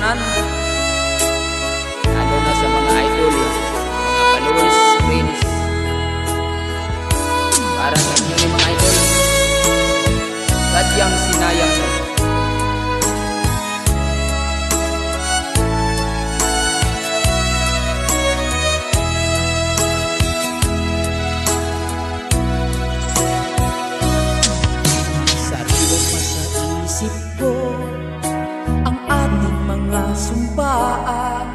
tanan, lalo na sa mga idol, mga followers, friends. Para sa inyo ni mga idol, sadyang sinayang mo. Sarilo pa sa isip ko ang ating mga sumpaan,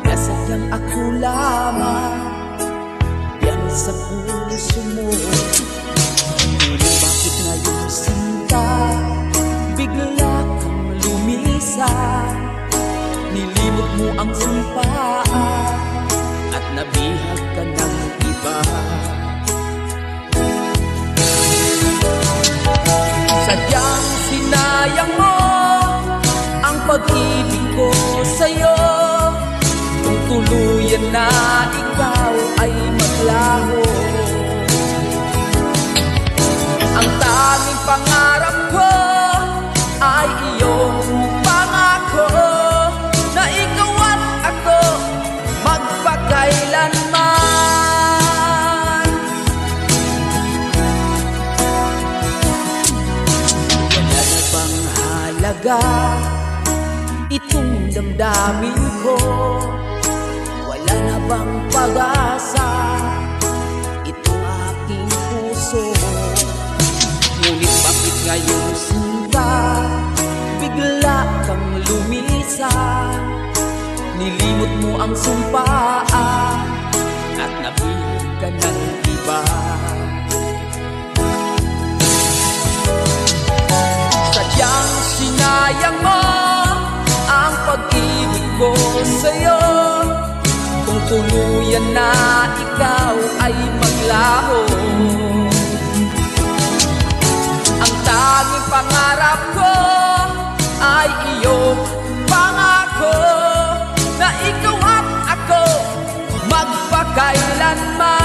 na sadyang ako lamang yan sa puso mo. Ngunit bakit ngayon sinta bigla kang lumisan? Nilimot mo ang sumpaan at nabihag ka ng iba. Sadyang sinayang mo ang pag-ibig ko sa'yo, kung tuluyan na ikaw ay maglaho. Ang tanging pangarap ko ay iyong pangako, na ikaw at ako magpakailanman. Wala na bang halaga itong damdamin ko? Wala na bang pag-asa itong aking puso? Ngunit bakit ngayon sinta bigla kang lumisan? Nilimot mo ang sumpaan at nabihag ka ng iba. Sadyang sinayang mo ang pag-ibig ko sa'yo, kung tuluyan na ikaw ay maglaho. Ang tanging pangarap ko ay iyong pangako, na ikaw at ako magpakailanman.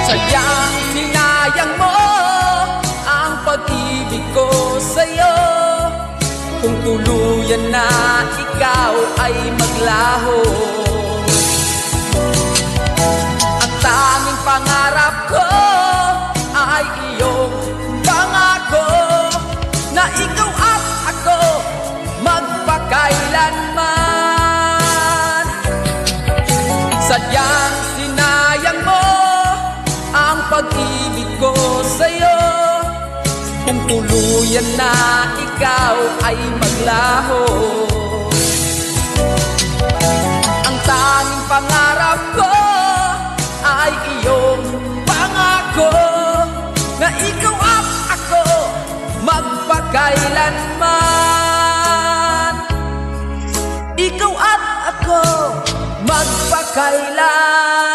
Sadyang sinayang mo ang pag-ibig ko sa'yo, kung tuluyan na ikaw ay maglaho. Ang tanging pangarap ko ay iyong pangako, na ikaw at ako magpakailanman. Sadyang sinayang mo ang pag-ibig ko sa'yo, kung tuluyan na ikaw ay maglaho. Ang tanging pangarap ko ay iyong pangako, na ikaw at ako magpakailanman. Ikaw at ako magpakailanman.